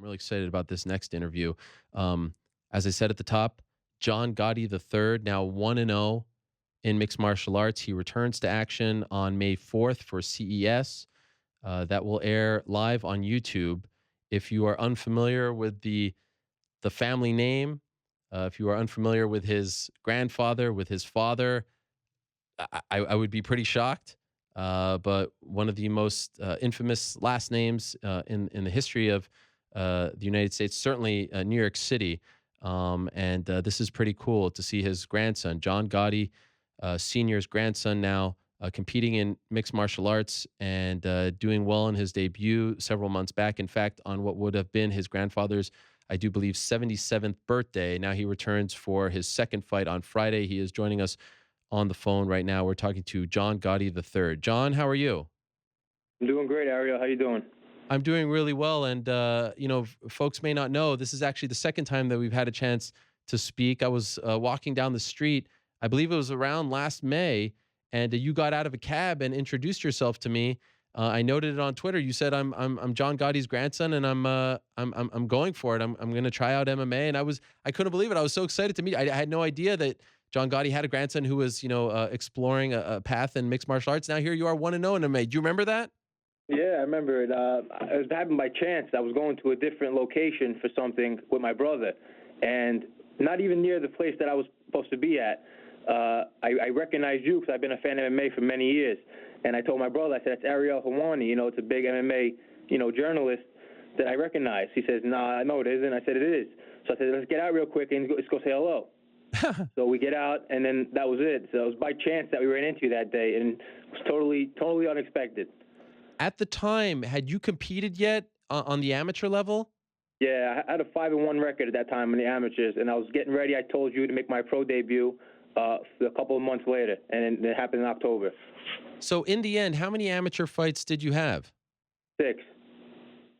I'm really excited about this next interview. Um, as I said at the top, John Gotti III, now 1-0 in mixed martial arts. He returns to action on May 4th for CES. That will air live on YouTube. If you are unfamiliar with the family name, if you are unfamiliar with his grandfather, with his father, I would be pretty shocked. But one of the most infamous last names in the history of the United States, certainly New York City. And this is pretty cool to see his grandson, John Gotti Sr.'s grandson, now competing in mixed martial arts and doing well in his debut several months back. In fact, on what would have been his grandfather's, I do believe, 77th birthday. Now he returns for his second fight on Friday. He is joining us on the phone right now. We're talking to John Gotti III. John, how are you? I'm doing great, Ariel. How you doing? I'm doing really well. And, folks may not know, this is actually the second time that we've had a chance to speak. I was walking down the street, I believe it was around last May, and you got out of a cab and introduced yourself to me. I noted it on Twitter. You said, I'm John Gotti's grandson, and I'm going for it. I'm going to try out MMA, and I couldn't believe it. I was so excited to meet. I had no idea that John Gotti had a grandson who was exploring a path in mixed martial arts. Now here you are, 1-0 in MMA. Do you remember that? Yeah, I remember it. It was happened by chance. I was going to a different location for something with my brother, and not even near the place that I was supposed to be at. I recognized you because I've been a fan of MMA for many years. And I told my brother, I said, that's Ariel Helwani. It's a big MMA, journalist that I recognize. He says, nah, I know it isn't. I said, it is. So I said, let's get out real quick and let's go say hello. So we get out, and then that was it. So it was by chance that we ran into you that day, and it was totally unexpected. At the time, had you competed yet on the amateur level? Yeah, I had a 5-1 record at that time in the amateurs, and I was getting ready. I told you to make my pro debut a couple of months later, and it happened in October. So in the end, how many amateur fights did you have? 6.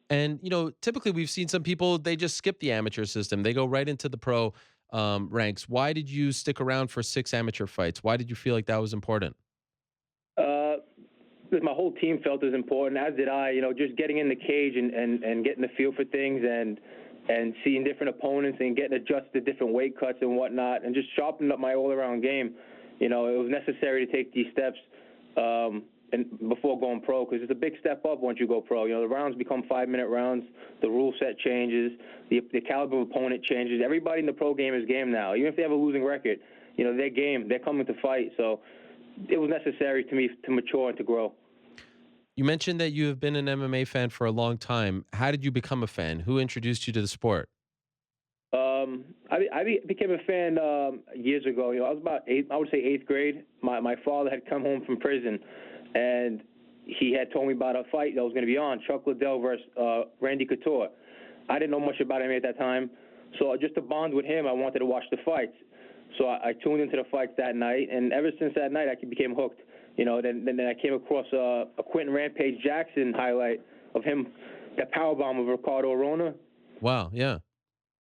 And typically we've seen some people, they just skip the amateur system. They go right into the pro ranks. Why did you stick around for 6 amateur fights? Why did you feel like that was important? Because my whole team felt it was important, as did I. Just getting in the cage and getting the feel for things and seeing different opponents and getting adjusted to different weight cuts and whatnot, and just sharpening up my all-around game. It was necessary to take these steps and before going pro, because it's a big step up once you go pro. The rounds become 5-minute rounds. The rule set changes. The caliber of opponent changes. Everybody in the pro game is game now. Even if they have a losing record, they're game. They're coming to fight. So it was necessary to me to mature and to grow. You mentioned that you have been an MMA fan for a long time. How did you become a fan? Who introduced you to the sport? I became a fan years ago. I was about I would say 8th grade. My father had come home from prison, and he had told me about a fight that was going to be on, Chuck Liddell versus Randy Couture. I didn't know much about him at that time, so just to bond with him, I wanted to watch the fights. So I tuned into the fights that night, and ever since that night, I became hooked. Then I came across a Quentin Rampage Jackson highlight of him, that powerbomb of Ricardo Arona. Wow, yeah.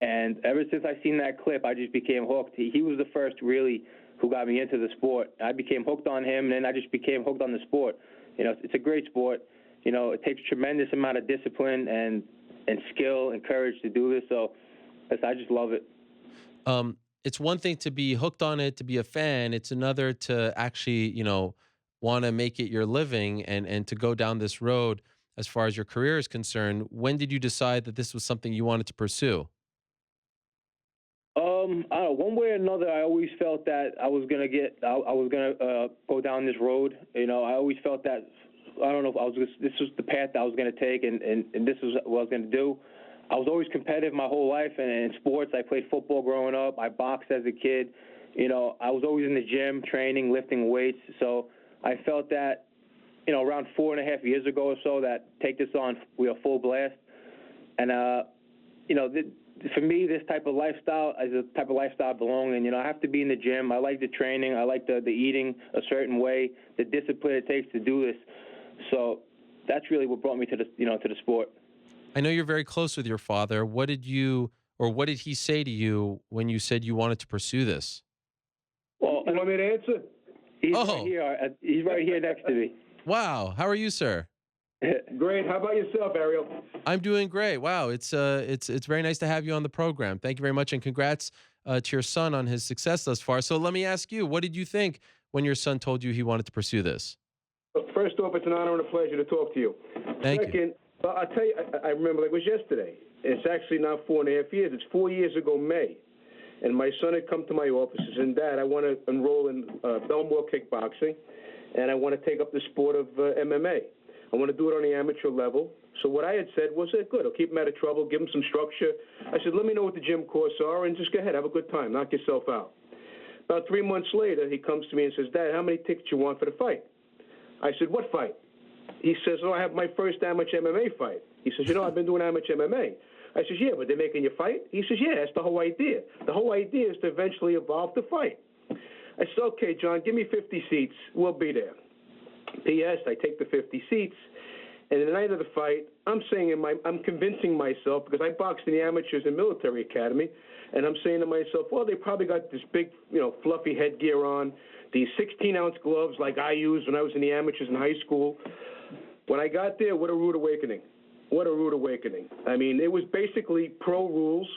And ever since I seen that clip, I just became hooked. He was the first really who got me into the sport. I became hooked on him, and then I just became hooked on the sport. It's a great sport. It takes tremendous amount of discipline and skill and courage to do this. So I just love it. It's one thing to be hooked on it, to be a fan. It's another to actually, want to make it your living and to go down this road as far as your career is concerned. When did you decide that this was something you wanted to pursue? I don't know. One way or another, I always felt that I was gonna go down this road. I always felt that I don't know if this was the path I was gonna take, and this was what I was gonna do. I was always competitive my whole life, and in sports, I played football growing up. I boxed as a kid. I was always in the gym, training, lifting weights. So I felt that, around 4.5 years ago or so, that take this on full blast. And for me, this type of lifestyle is a type of lifestyle I belong in. I have to be in the gym. I like the training. I like the eating a certain way, the discipline it takes to do this. So that's really what brought me to the sport. I know you're very close with your father. What did he say to you when you said you wanted to pursue this? Well, you want me to answer? He's right here. He's right here next to me. Wow. How are you, sir? Great. How about yourself, Ariel? I'm doing great. Wow, it's very nice to have you on the program. Thank you very much, and congrats to your son on his success thus far. So let me ask you, what did you think when your son told you he wanted to pursue this? First off, it's an honor and a pleasure to talk to you. Thank you. Second, I'll tell you, I remember like it was yesterday. It's actually now 4.5 years. It's 4 years ago, May. And my son had come to my office and said, Dad, I want to enroll in Belmore kickboxing, and I want to take up the sport of MMA. I want to do it on the amateur level. So what I had said was, good, I'll keep him out of trouble, give him some structure. I said, let me know what the gym courses are, and just go ahead, have a good time, knock yourself out. About 3 months later, he comes to me and says, Dad, how many tickets you want for the fight? I said, what fight? He says, I have my first amateur MMA fight. He says, I've been doing amateur MMA. I says, yeah, but they're making you fight? He says, yeah, that's the whole idea. The whole idea is to eventually evolve to fight. I said, okay, John, give me 50 seats. We'll be there. P.S., I take the 50 seats, and the night of the fight, I'm convincing myself, because I boxed in the amateurs and military academy, and I'm saying to myself, well, they probably got this big, fluffy headgear on, these 16-ounce gloves like I used when I was in the amateurs in high school. When I got there, what a rude awakening. What a rude awakening. I mean, it was basically pro rules,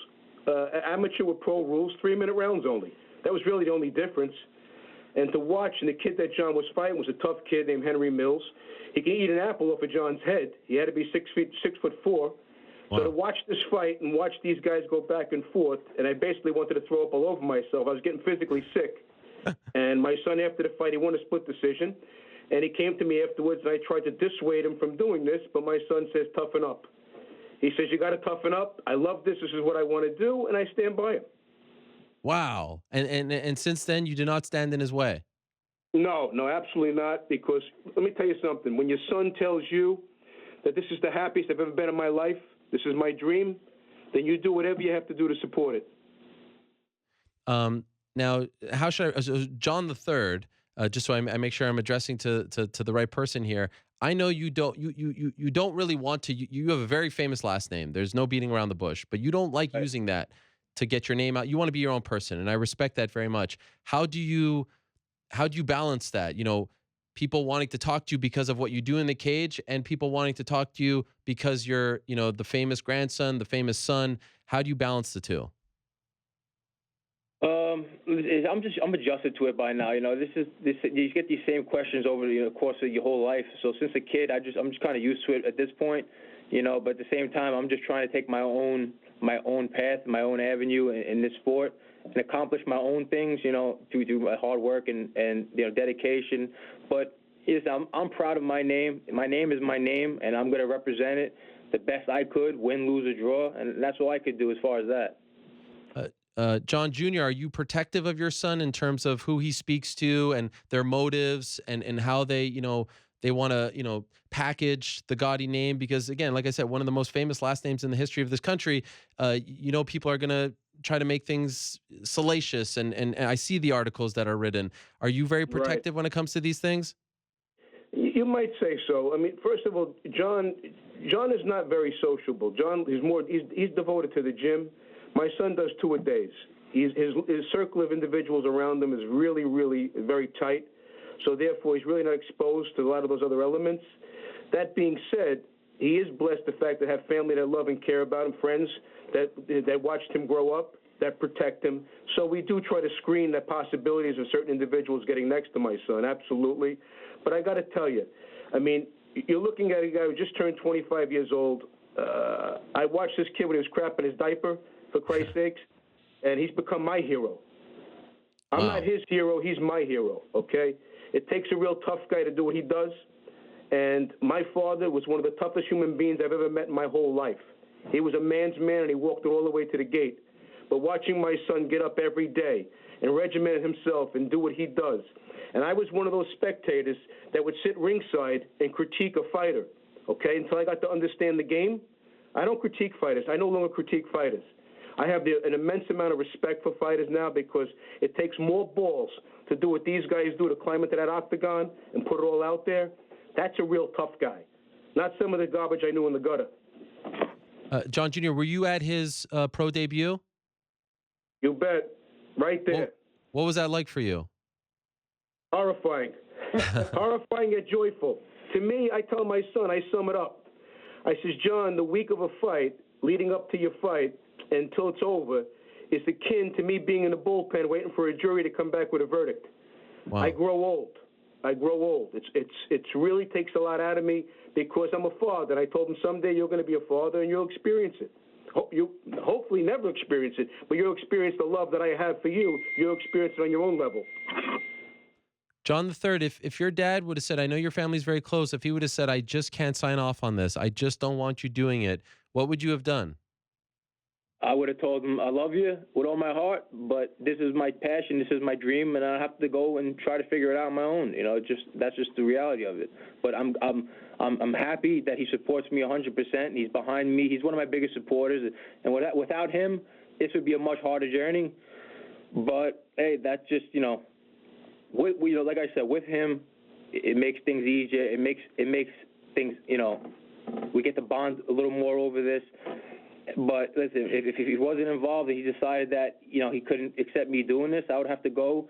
amateur with pro rules, 3-minute rounds only. That was really the only difference. And to watch, and the kid that John was fighting was a tough kid named Henry Mills. He could eat an apple off of John's head. He had to be 6'4". Wow. So to watch this fight and watch these guys go back and forth, and I basically wanted to throw up all over myself. I was getting physically sick. And my son, after the fight, he won a split decision. And he came to me afterwards, and I tried to dissuade him from doing this, but my son says, toughen up. He says, you got to toughen up. I love this. This is what I want to do, and I stand by him. Wow. And since then, you do not stand in his way. No, absolutely not, because let me tell you something. When your son tells you that this is the happiest I've ever been in my life, this is my dream, then you do whatever you have to do to support it. Now, how should so John the Third? Just so I make sure I'm addressing to the right person here. I know you don't really want to. You have a very famous last name. There's no beating around the bush, but you don't like using that to get your name out. You want to be your own person, and I respect that very much. How do you balance that? People wanting to talk to you because of what you do in the cage, and people wanting to talk to you because you're the famous grandson, the famous son. How do you balance the two? I'm adjusted to it by now. This you get these same questions over the course of your whole life. So since a kid, I'm just kind of used to it at this point. But at the same time, I'm just trying to take my own path, my own avenue in this sport, and accomplish my own things. Through my hard work and dedication. But I'm proud of my name. My name is my name, and I'm going to represent it the best I could, win, lose, or draw, and that's all I could do as far as that. John Jr., are you protective of your son in terms of who he speaks to and their motives and how they want to, package the Gotti name? Because again, like I said, one of the most famous last names in the history of this country, people are going to try to make things salacious. And I see the articles that are written. Are you very protective when it comes to these things? You might say so. I mean, first of all, John is not very sociable. John is he's devoted to the gym. My son does 2 a days. His circle of individuals around him is really, really very tight. So therefore, he's really not exposed to a lot of those other elements. That being said, he is blessed the fact to have family that love and care about him, friends that watched him grow up, that protect him. So we do try to screen the possibilities of certain individuals getting next to my son, absolutely. But I got to tell you, I mean, you're looking at a guy who just turned 25 years old. I watched this kid when he was crapping his diaper, for Christ's sakes, and he's become my hero. I'm not his hero, he's my hero, okay? It takes a real tough guy to do what he does, and my father was one of the toughest human beings I've ever met in my whole life. He was a man's man, and he walked it all the way to the gate. But watching my son get up every day and regiment himself and do what he does, and I was one of those spectators that would sit ringside and critique a fighter, okay, until I got to understand the game. I don't critique fighters. I no longer critique fighters. I have an immense amount of respect for fighters now because it takes more balls to do what these guys do, to climb into that octagon and put it all out there. That's a real tough guy, not some of the garbage I knew in the gutter. John Jr., were you at his pro debut? You bet. Right there. What was that like for you? Horrifying. Horrifying yet joyful. to me, I tell my son, I sum it up. I says, John, the week of a fight, leading up to your fight, until it's over, is akin to me being in the bullpen waiting for a jury to come back with a verdict. Wow. I grow old. It's really takes a lot out of me because I'm a father. And I told him someday you're going to be a father and you'll experience it. You hopefully never experience it, but you'll experience the love that I have for you. You'll experience it on your own level. John III, if your dad would have said, I know your family's very close, if he would have said, I just can't sign off on this, I just don't want you doing it, what would you have done? I would have told him I love you with all my heart, but this is my passion, this is my dream, and I have to go and try to figure it out on my own. That's just the reality of it. But I'm happy that he supports me 100%. He's behind me. He's one of my biggest supporters, and without him, this would be a much harder journey. But hey, that's just like I said, with him, it makes things easier. It makes things we get to bond a little more over this. But listen, if he wasn't involved and he decided that, he couldn't accept me doing this, I would have to go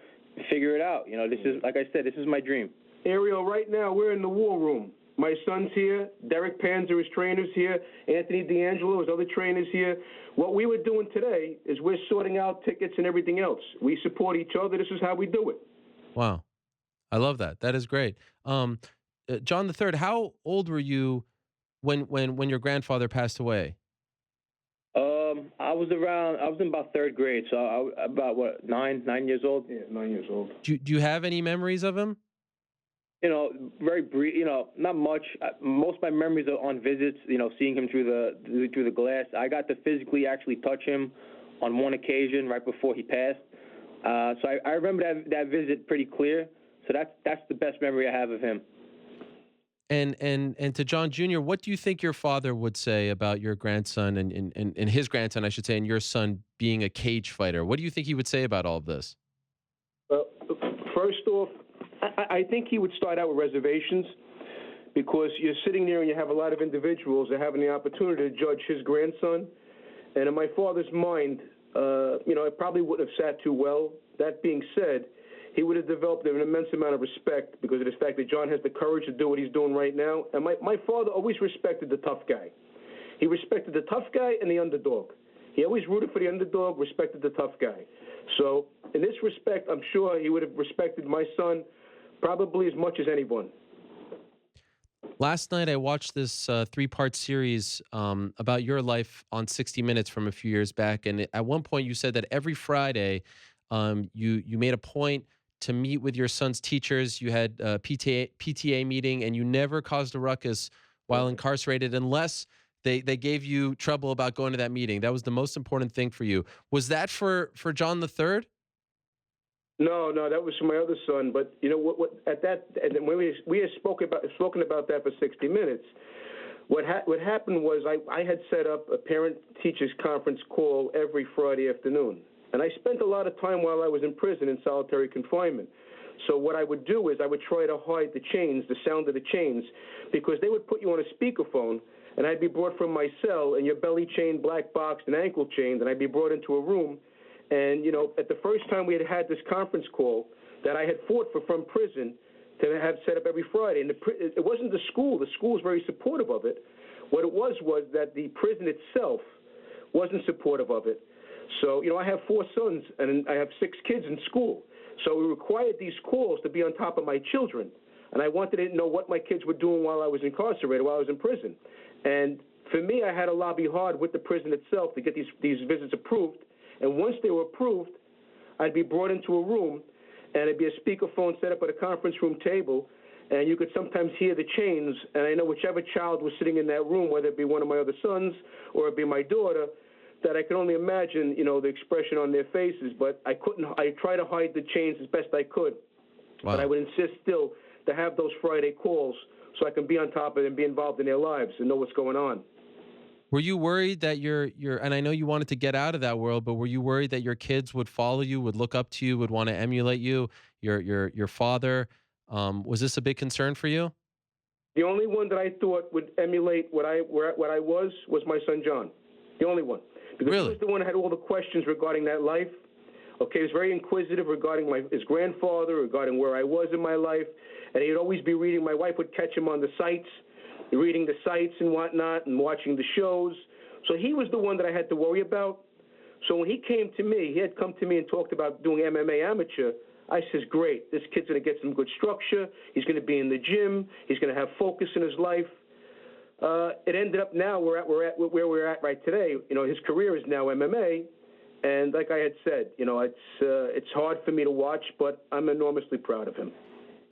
figure it out. This is, like I said, this is my dream. Ariel, right now we're in the war room. My son's here. Derek Panzer, his trainer's here. Anthony D'Angelo, his other trainer's here. What we were doing today is we're sorting out tickets and everything else. We support each other. This is how we do it. Wow. I love that. That is great. John III, how old were you when your grandfather passed away? I was in about third grade, so I about 9 years old. Yeah, 9 years old. Do you have any memories of him? Very brief. Not much. Most of my memories are on visits. Seeing him through the glass. I got to physically actually touch him on one occasion right before he passed. So I remember that visit pretty clear. So that's the best memory I have of him. And to John Jr., what do you think your father would say about your grandson and his grandson, I should say, and your son being a cage fighter? What do you think he would say about all of this? Well, first off, I think he would start out with reservations because you're sitting there and you have a lot of individuals that are having the opportunity to judge his grandson. And in my father's mind, it probably wouldn't have sat too well. That being said, he would have developed an immense amount of respect because of the fact that John has the courage to do what he's doing right now. And my father always respected the tough guy. He respected the tough guy and the underdog. He always rooted for the underdog, respected the tough guy. So in this respect, I'm sure he would have respected my son probably as much as anyone. Last night, I watched this 3-part series about your life on 60 Minutes from a few years back. And at one point, you said that every Friday, you made a point to meet with your son's teachers. You had a PTA meeting, and you never caused a ruckus while incarcerated unless they gave you trouble about going to that meeting. That was the most important thing for you. Was that for John III? No, that was for my other son. But what at that, and when we had spoken about that for 60 Minutes, what happened was I had set up a parent-teachers conference call every Friday afternoon. And I spent a lot of time while I was in prison in solitary confinement. So what I would do is I would try to hide the chains, the sound of the chains, because they would put you on a speakerphone, and I'd be brought from my cell, and you're belly chained, black boxed, and ankle chained, and I'd be brought into a room. And, at the first time we had this conference call that I had fought from prison to have set up every Friday. And it wasn't the school. The school was very supportive of it. What it was that the prison itself wasn't supportive of it. So, I have 4 sons, and I have 6 kids in school. So we required these calls to be on top of my children. And I wanted to know what my kids were doing while I was incarcerated, while I was in prison. And for me, I had to lobby hard with the prison itself to get these visits approved. And once they were approved, I'd be brought into a room, and it'd be a speakerphone set up at a conference room table, and you could sometimes hear the chains. And I know whichever child was sitting in that room, whether it be one of my other sons or it be my daughter, that I could only imagine, the expression on their faces. But I couldn't. I tried to hide the chains as best I could. Wow. But I would insist still to have those Friday calls so I can be on top of it and be involved in their lives and know what's going on. Were you worried that and I know you wanted to get out of that world, but were you worried that your kids would follow you, would look up to you, would want to emulate you, your father? Was this a big concern for you? The only one that I thought would emulate what I was my son John. The only one. Because really? He was the one that had all the questions regarding that life. Okay, he was very inquisitive regarding his grandfather, regarding where I was in my life. and he'd always be reading. My wife would catch him on the sites, reading the sites and whatnot, and watching the shows. So he was the one that I had to worry about. So when he came to me, he had come to me and talked about doing MMA amateur. I says, great, this kid's going to get some good structure. He's going to be in the gym. He's going to have focus in his life. It ended up now we're at where we're at right today. You know, his career is now MMA, and like I had said, you know, it's hard for me to watch, but I'm enormously proud of him.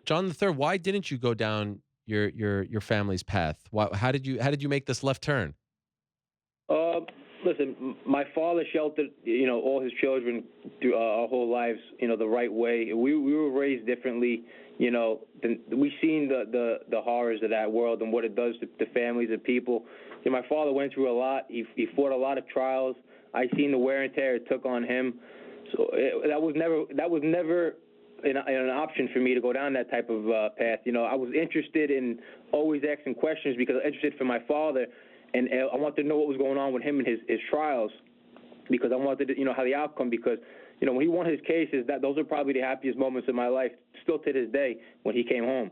John III, why didn't you go down your family's path? How did you make this left turn? Listen, my father sheltered, you know, all his children through our whole lives, you know, the right way. We were raised differently, you know. We've seen the horrors of that world and what it does to families and people. You know, my father went through a lot. He fought a lot of trials. I seen the wear and tear it took on him. So that was never an option for me to go down that type of path. You know, I was interested in always asking questions because I was interested for my father. And I wanted to know what was going on with him and his trials, because I wanted to, you know, how the outcome. Because, you know, when he won his cases, those are probably the happiest moments of my life, still to this day, when he came home.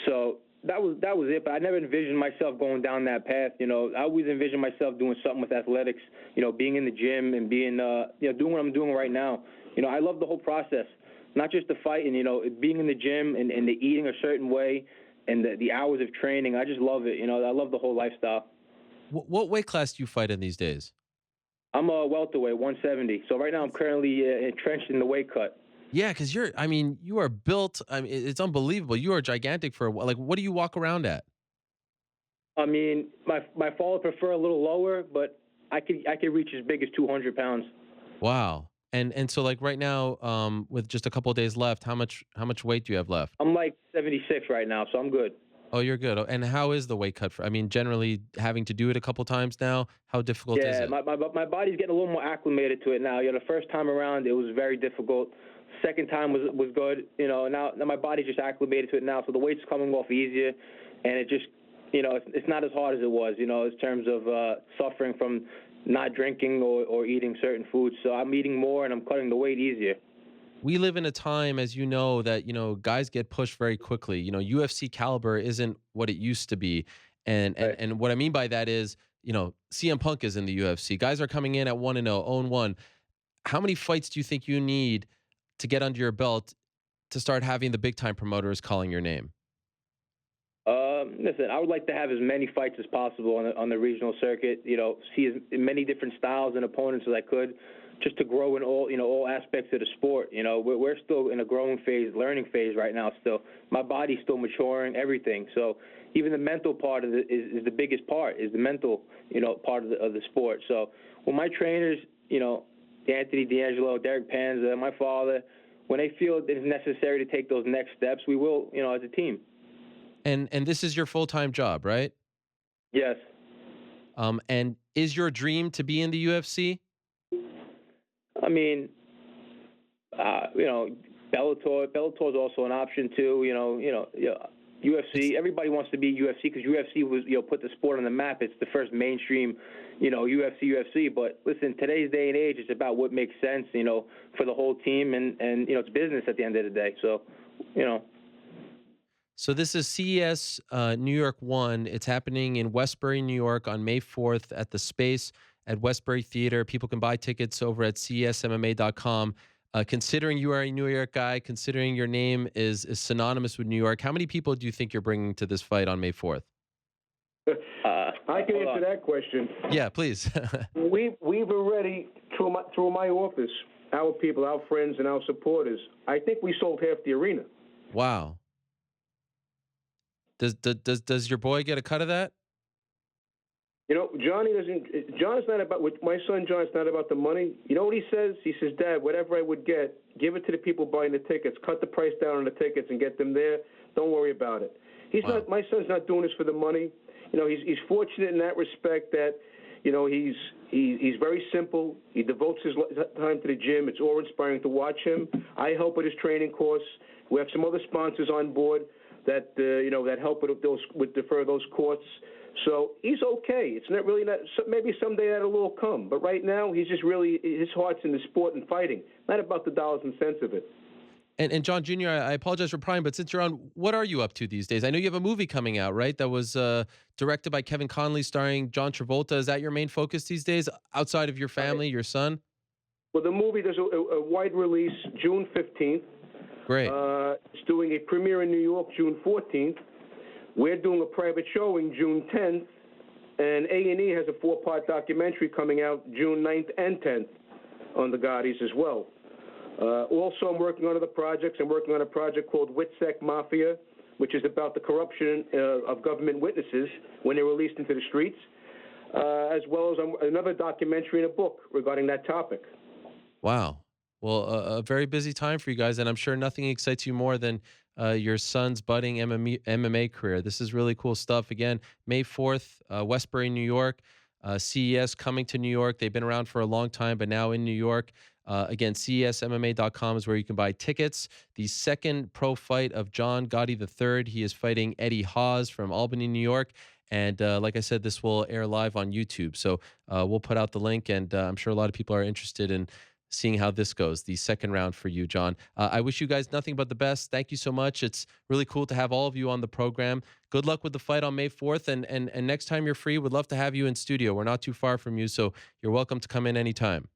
So that was it. But I never envisioned myself going down that path. You know, I always envisioned myself doing something with athletics. You know, being in the gym and being, you know, doing what I'm doing right now. You know, I love the whole process, not just the fighting. You know, being in the gym and the eating a certain way and the hours of training. I just love it. You know, I love the whole lifestyle. What weight class do you fight in these days? I'm a welterweight, 170. So right now I'm currently entrenched in the weight cut. Yeah, because you are built. I mean, it's unbelievable. You are gigantic for like. What do you walk around at? I mean, my fall would prefer a little lower, but I could reach as big as 200 pounds. Wow. And so like right now, with just a couple of days left, how much weight do you have left? I'm like 76 right now, so I'm good. Oh, you're good. And how is the weight cut for? I mean, generally having to do it a couple times now. How difficult is Yeah, it? my body's getting a little more acclimated to it now. You know, the first time around it was very difficult. Second time was good. You know, now my body's just acclimated to it now, so the weight's coming off easier, and it just, you know, it's not as hard as it was. You know, in terms of suffering from not drinking or eating certain foods. So I'm eating more and I'm cutting the weight easier. We live in a time, as you know, that guys get pushed very quickly. You know, UFC caliber isn't what it used to be, Right. and what I mean by that is, CM Punk is in the UFC. Guys are coming in at 1-0, 0-1. How many fights do you think you need to get under your belt to start having the big time promoters calling your name? Listen, I would like to have as many fights as possible on the regional circuit. You know, see as many different styles and opponents as I could, just to grow in all aspects of the sport. You know, we're still in a growing phase, learning phase right now. Still, my body's still maturing, everything. So even the mental part of it is the biggest part. Is the mental part of the sport. So when my trainers, Anthony D'Angelo, Derek Panza, my father, when they feel it is necessary to take those next steps, we will, as a team. And this is your full-time job, right? Yes. And is your dream to be in the UFC? I mean, Bellator is also an option too. UFC. Everybody wants to be UFC because UFC was, put the sport on the map. It's the first mainstream, UFC. But listen, today's day and age, it's about what makes sense, for the whole team, and it's business at the end of the day. So, So this is CES New York 1. It's happening in Westbury, New York on May 4th at the Space at Westbury Theater. People can buy tickets over at csmma.com. Considering you are a New York guy, considering your name is synonymous with New York, how many people do you think you're bringing to this fight on May 4th? I can answer that question. Yeah, please. We've already, through my office, our people, our friends, and our supporters, I think we sold half the arena. Wow. Does your boy get a cut of that? Johnny doesn't. John's not about. With my son John's not about the money. You know what he says? He says, "Dad, whatever I would get, give it to the people buying the tickets. Cut the price down on the tickets and get them there. Don't worry about it." He's Wow. not. My son's not doing this for the money. He's fortunate in that respect that, he's very simple. He devotes his time to the gym. It's awe-inspiring to watch him. I help with his training course. We have some other sponsors on board that that help with defer those costs. So he's okay. It's not really not. Maybe someday that'll all come. But right now, he's just really, his heart's in the sport and fighting, not about the dollars and cents of it. And John Jr., I apologize for prying, but since you're on, what are you up to these days? I know you have a movie coming out, right? That was directed by Kevin Conley, starring John Travolta. Is that your main focus these days, outside of your Uh, family, your son? well, the movie, there's a wide release June 15th. Great. It's doing a premiere in New York June 14th. We're doing a private showing June 10th. And A&E has a 4-part documentary coming out June 9th and 10th on the Gottis as well. Also, I'm working on other projects. I'm working on a project called WITSEC Mafia, which is about the corruption of government witnesses when they're released into the streets, as well as another documentary and a book regarding that topic. Wow. Well, a very busy time for you guys, and I'm sure nothing excites you more than your son's budding MMA career. This is really cool stuff. Again, May 4th, Westbury, New York. CES coming to New York. They've been around for a long time, but now in New York. Again, CESMMA.com is where you can buy tickets. The second pro fight of John Gotti III. He is fighting Eddie Hawes from Albany, New York. And like I said, this will air live on YouTube. So we'll put out the link, and I'm sure a lot of people are interested in seeing how this goes, the second round for you, John. I wish you guys nothing but the best. Thank you so much. It's really cool to have all of you on the program. Good luck with the fight on May 4th. And next time you're free, we'd love to have you in studio. We're not too far from you, so you're welcome to come in anytime.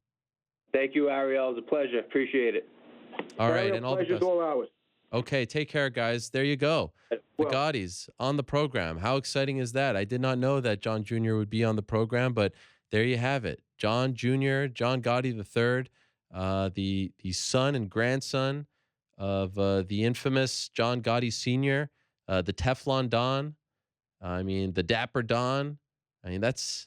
Thank you, Ariel. It was a pleasure. Appreciate it. All right, Ariel, and all the pleasure's best. all ours. Okay, take care, guys. There you go. The Well, Gaudis on the program. How exciting is that? I did not know that John Jr. would be on the program, but there you have it. John Jr., John Gotti III, the son and grandson of the infamous John Gotti Sr., the Teflon Don. I mean, the Dapper Don. I mean, that's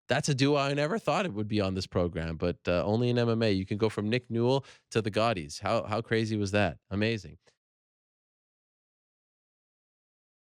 a duo I never thought it would be on this program, but only in MMA. You can go from Nick Newell to the Gaudis. How crazy was that? Amazing.